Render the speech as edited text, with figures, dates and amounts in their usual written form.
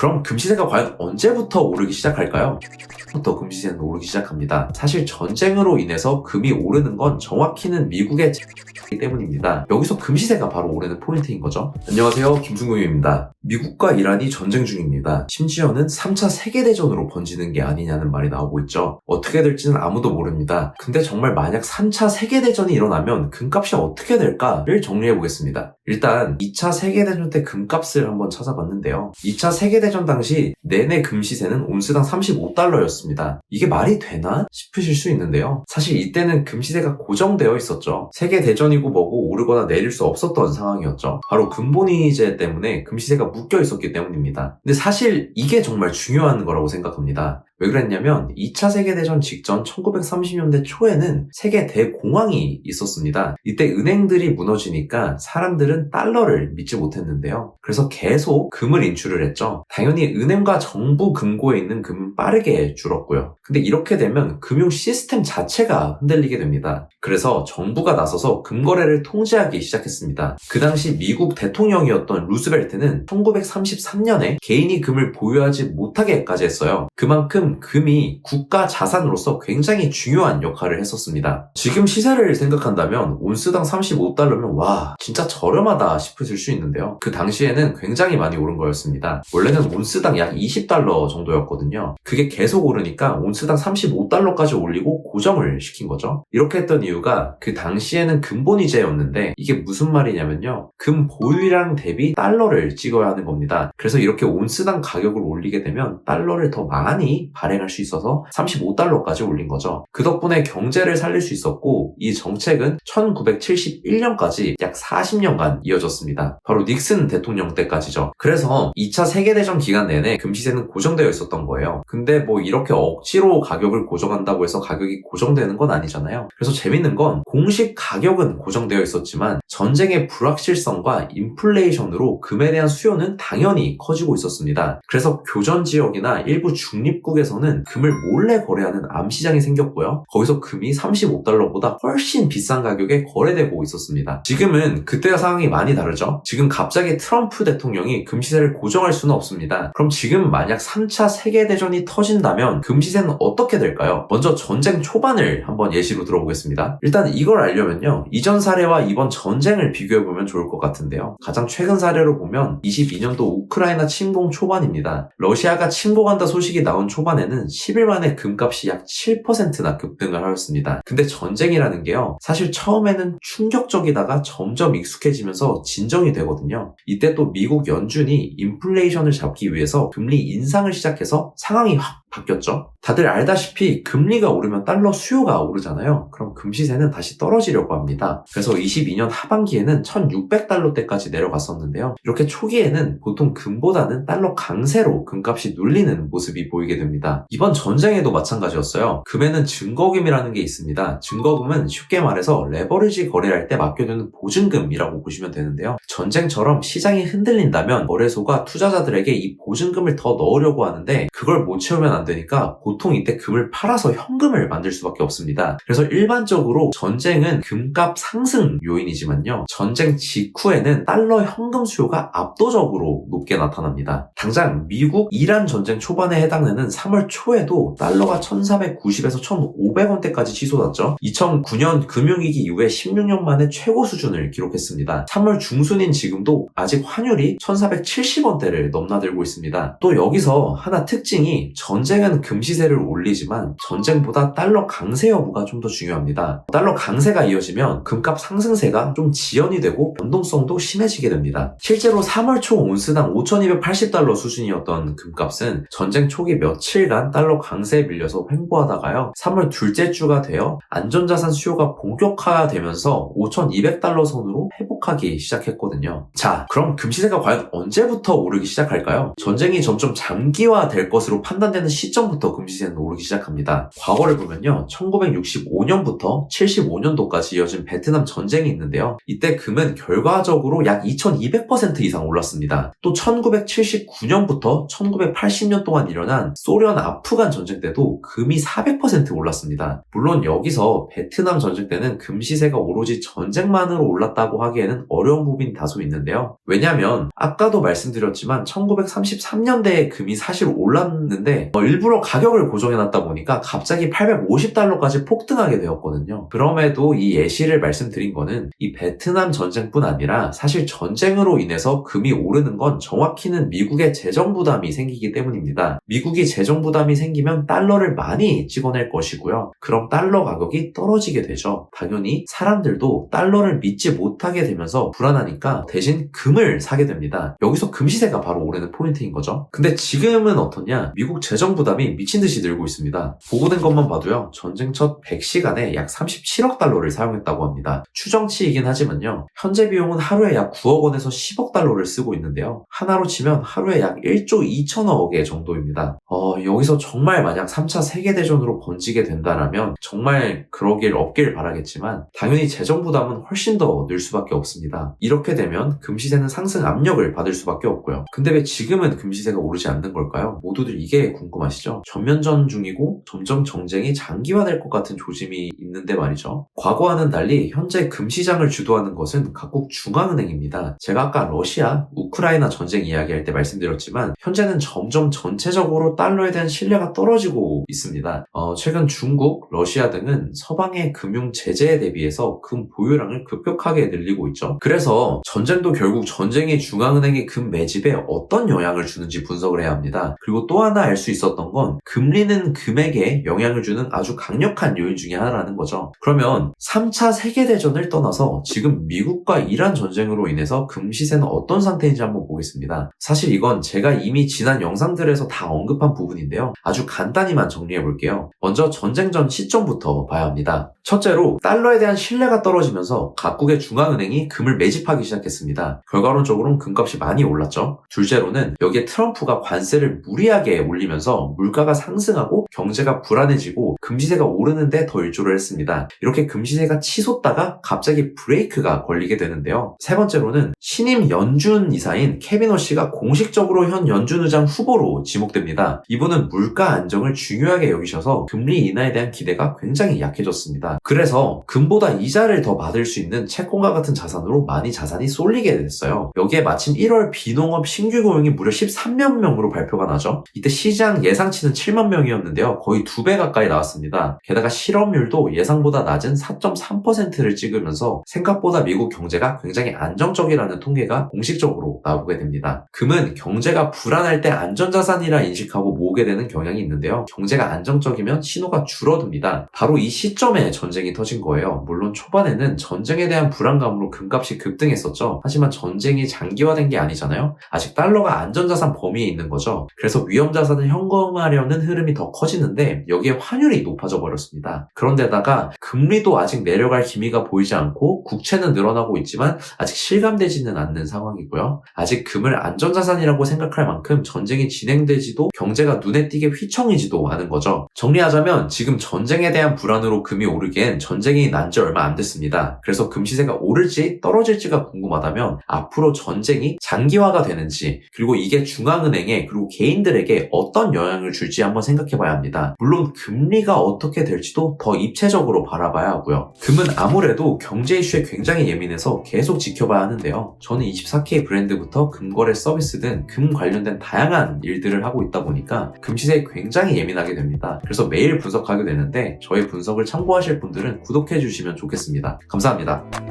그럼 금시세가 과연 언제부터 오르기 시작할까요? 부터 금시세는 오르기 시작합니다. 사실 전쟁으로 인해서 금이 오르는 건 정확히는 미국의 때문입니다. 여기서 금시세가 바로 오르는 포인트인 거죠. 안녕하세요, 김승국입니다. 미국과 이란이 전쟁 중입니다. 심지어는 3차 세계대전으로 번지는 게 아니냐는 말이 나오고 있죠. 어떻게 될지는 아무도 모릅니다. 근데 정말 만약 3차 세계대전이 일어나면 금값이 어떻게 될까를 정리해보겠습니다. 일단 2차 세계대전 때 금값을 한번 찾아봤는데요. 2차 세계대전 당시 내내 금시세는 온스당 35달러였습니다. 이게 말이 되나 싶으실 수 있는데요. 사실 이때는 금시세가 고정되어 있었죠. 세계대전이고 뭐고 오르거나 내릴 수 없었던 상황이었죠. 바로 근본이제 때문에 금시세가 묶여 있었기 때문입니다. 근데 사실 이게 정말 중요한 거라고 생각합니다. 왜 그랬냐면 2차 세계대전 직전 1930년대 초에는 세계 대공황이 있었습니다. 이때 은행들이 무너지니까 사람들은 달러를 믿지 못했는데요. 그래서 계속 금을 인출을 했죠. 당연히 은행과 정부 금고에 있는 금은 빠르게 줄었고요. 근데 이렇게 되면 금융 시스템 자체가 흔들리게 됩니다. 그래서 정부가 나서서 금거래를 통제하기 시작했습니다. 그 당시 미국 대통령이었던 루스벨트는 1933년에 개인이 금을 보유하지 못하게까지 했어요. 그만큼 금이 국가 자산으로서 굉장히 중요한 역할을 했었습니다. 지금 시세를 생각한다면 온스당 35달러면 와 진짜 저렴하다 싶으실 수 있는데요. 그 당시에는 굉장히 많이 오른 거였습니다. 원래는 온스당 약 20달러 정도였거든요. 그게 계속 오르니까 온스당 35달러까지 올리고 고정을 시킨 거죠. 이렇게 했던 이유가 그 당시에는 근본이제였는데 이게 무슨 말이냐면요. 금 보유량 대비 달러를 찍어야 하는 겁니다. 그래서 이렇게 온스당 가격을 올리게 되면 달러를 더 많이 발행할 수 있어서 35달러까지 올린 거죠. 그 덕분에 경제를 살릴 수 있었고 이 정책은 1971년까지 약 40년간 이어졌습니다. 바로 닉슨 대통령 때까지죠. 그래서 2차 세계대전 기간 내내 금시세는 고정되어 있었던 거예요. 근데 뭐 이렇게 억지로 가격을 고정한다고 해서 가격이 고정되는 건 아니잖아요. 그래서 재밌는 건 공식 가격은 고정되어 있었지만 전쟁의 불확실성과 인플레이션으로 금에 대한 수요는 당연히 커지고 있었습니다. 그래서 교전 지역이나 일부 중립국에서는 금을 몰래 거래하는 암시장이 생겼고요. 거기서 금이 35달러보다 훨씬 비싼 가격에 거래되고 있었습니다. 지금은 그때와 상황이 많이 다르죠. 지금 갑자기 트럼프 대통령이 금시세를 고정할 수는 없습니다. 그럼 지금 만약 3차 세계대전이 터진다면 금시세는 어떻게 될까요? 먼저 전쟁 초반을 한번 예시로 들어보겠습니다. 일단 이걸 알려면요. 이전 사례와 이번 전쟁을 비교해보면 좋을 것 같은데요. 가장 최근 사례로 보면 22년도 우크라이나 침공 초반입니다. 러시아가 침공한다 소식이 나온 초반에는 10일 만에 금값이 약 7%나 급등을 하였습니다. 근데 전쟁이라는 게요. 사실 처음에는 충격적이다가 점점 익숙해지면서 진정이 되거든요. 이때 또 미국 연준이 인플레이션을 잡기 위해서 금리 인상을 시작해서 상황이 확 바뀌었죠. 다들 알다시피 금리가 오르면 달러 수요가 오르잖아요. 그럼 금시세는 다시 떨어지려고 합니다. 그래서 22년 하반기에는 1600달러대까지 내려갔었는데요. 이렇게 초기에는 보통 금보다는 달러 강세로 금값이 눌리는 모습이 보이게 됩니다. 이번 전쟁에도 마찬가지였어요. 금에는 증거금이라는 게 있습니다. 증거금은 쉽게 말해서 레버리지 거래할 때 맡겨두는 보증금이라고 보시면 되는데요. 전쟁처럼 시장이 흔들린다면 거래소가 투자자들에게 이 보증금을 더 넣으려고 하는데 그걸 못 채우면 안 되니까 보통 이때 금을 팔아서 현금을 만들 수밖에 없습니다. 그래서 일반적으로 전쟁은 금값 상승 요인이지만요. 전쟁 직후에는 달러 현금 수요가 압도적으로 높게 나타납니다. 당장 미국, 이란 전쟁 초반에 해당되는 3월 초에도 달러가 1490에서 1500원대까지 치솟았죠. 2009년 금융위기 이후에 16년 만에 최고 수준을 기록했습니다. 3월 중순인 지금도 아직 환율이 1470원대를 넘나들고 있습니다. 또 여기서 하나 특징이 전쟁은 금시세를 올리지만 전쟁보다 달러 강세 여부가 좀 더 중요합니다. 달러 강세가 이어지면 금값 상승세가 좀 지연이 되고 변동성도 심해지게 됩니다. 실제로 3월 초 온스당 5280달러 수준이었던 금값은 전쟁 초기 며칠간 달러 강세에 밀려서 횡보하다가요. 3월 둘째 주가 되어 안전자산 수요가 본격화되면서 5200달러 선으로 회복하기 시작했거든요. 자, 그럼 금시세가 과연 언제부터 오르기 시작할까요? 전쟁이 점점 장기화될 것으로 판단되는 시점부터 금시세는 오르기 시작합니다. 과거를 보면요. 1965년부터 75년도까지 이어진 베트남 전쟁이 있는데요. 이때 금은 결과적으로 약 2200% 이상 올랐습니다. 또 1979년부터 1980년 동안 일어난 소련 아프간 전쟁 때도 금이 400% 올랐습니다. 물론 여기서 베트남 전쟁 때는 금 시세가 오로지 전쟁만으로 올랐다고 하기에는 어려운 부분이 다소 있는데요. 왜냐하면 아까도 말씀드렸지만 1933년대에 금이 사실 올랐는데 일부러 가격을 고정해놨다 보니까 갑자기 850달러까지 폭등하게 되었거든요. 그럼에도 이 예시를 말씀드린 거는 이 베트남 전쟁뿐 아니라 사실 전쟁으로 인해서 금이 오르는 건 정확히는 미국의 재정 부담이 생기기 때문입니다. 미국이 재정 부담이 생기면 달러를 많이 찍어낼 것이고요. 그럼 달러 가격이 떨어지게 되죠. 당연히 사람들도 달러를 믿지 못하게 되면서 불안하니까 대신 금을 사게 됩니다. 여기서 금 시세가 바로 오르는 포인트인 거죠. 근데 지금은 어떠냐? 미국 재정 부담이 미친 듯이 늘고 있습니다. 보고된 것만 봐도요. 전쟁 첫 100시간에 약 37억 달러를 사용했다고 합니다. 추정치이긴 하지만요. 현재 비용은 하루에 약 9억 원에서 10억 달러를 쓰고 있는데요. 하나로 치면 하루에 약 1조 2천억의 정도입니다. 여기서 정말 만약 3차 세계대전으로 번지게 된다라면 정말 그러길 없길 바라겠지만 당연히 재정 부담은 훨씬 더 늘 수밖에 없습니다. 이렇게 되면 금시세는 상승 압력을 받을 수밖에 없고요. 근데 왜 지금은 금시세가 오르지 않는 걸까요? 모두들 이게 궁금하시죠? 전면전 중이고 점점 정쟁이 장기화될 것 같은 조짐이 있는데 말이죠. 과거와는 달리 현재 금시장을 주도하는 것은 각국 중앙은행입니다. 제가 아까 러시아, 우크라이나 전쟁 이야기할 때 말씀드렸지만 현재는 점점 전체적으로 달러에 대한 신뢰가 떨어지고 있습니다. 최근 중국, 러시아 등은 서방의 금융 제재에 대비해서 금 보유량을 급격하게 늘리고 있죠. 그래서 전쟁도 결국 전쟁이 중앙은행의 금 매집에 어떤 영향을 주는지 분석을 해야 합니다. 그리고 또 하나 알 수 있었던 건 금리는 금액에 영향을 주는 아주 강력한 요인 중에 하나라는 거죠. 그러면 3차 세계대전을 떠나서 지금 미국과 이란 전쟁으로 인해서 금 시세는 어떤 상태인지 한번 보겠습니다. 사실 이건 제가 이미 지난 영상들에서 다 언급한 부분인데요. 아주 간단히만 정리해 볼게요. 먼저 전쟁 전 시점부터 봐야 합니다. 첫째로 달러에 대한 신뢰가 떨어지면서 각국의 중앙은행이 금을 매집하기 시작했습니다. 결과론적으로는 금값이 많이 올랐죠. 둘째로는 여기에 트럼프가 관세를 무리하게 올리면서 물가가 상승하고 경제가 불안해지고 금시세가 오르는데 더 일조를 했습니다. 이렇게 금시세가 치솟다가 갑자기 브레이크가 걸리게 되는데요. 세 번째로는 신임 연준 이사인 케빈 허씨가 공식적으로 현 연준 의장 후보로 지목됩니다. 이분은 물가 안정을 중요하게 여기셔서 금리 인하에 대한 기대가 굉장히 약해졌습니다. 그래서 금보다 이자를 더 받을 수 있는 채권과 같은 자산으로 많이 자산이 쏠리게 됐어요. 여기에 마침 1월 비농업 신규 고용이 무려 13만 명으로 발표가 나죠. 이때 시장 예상치는 7만 명이었는데요. 거의 2배 가까이 나왔습니다. 게다가 실업률도 예상보다 낮은 4.3%를 찍으면서 생각보다 미국 경제가 굉장히 안정적이라는 통계가 공식적으로 나오게 됩니다. 금은 경제가 불안할 때 안전자산이라 인식하고 모으게 되는 경향이 있는데요. 경제가 안정적이면 신호가 줄어듭니다. 바로 이 시점에 전쟁이 터진 거예요. 물론 초반에는 전쟁에 대한 불안감으로 금값이 급등했었죠. 하지만 전쟁이 장기화된 게 아니잖아요. 아직 달러가 안전자산 범위에 있는 거죠. 그래서 위험자산을 현금화하려는 흐름이 더 커지는데 여기에 환율이 높아져 버렸습니다. 그런데다가 금리도 아직 내려갈 기미가 보이지 않고 국채는 늘어나고 있지만 아직 실감되지는 않는 상황이고요. 아직 금을 안전자산이라고 생각할 만큼 전쟁이 진행되지도 경제가 눈에 띄게 휘청이지도 않은 거죠. 정리하자면 지금 전쟁에 대한 불안으로 금이 오르기엔 전쟁이 난 지 얼마 안 됐습니다. 그래서 금 시세가 오를지 떨어질지가 궁금하다면 앞으로 전쟁이 장기화가 되는지 그리고 이게 중앙은행에 그리고 개인들에게 어떤 영향을 줄지 한번 생각해 봐야 합니다. 물론 금리가 어떻게 될지도 더 입체적으로 바라봐야 하고요. 금은 아무래도 경제 이슈에 굉장히 예민해서 계속 지켜봐야 하는데요. 저는 24K 브랜드부터 금거래 서비스 등 금 관련된 다양한 일들을 하고 있다 보니까 금 시세에 굉장히 예민하게 됩니다. 그래서 매일 분석하게 되는데 저희 분석을 참고하실 분들은 구독해 주시면 좋겠습니다. 감사합니다.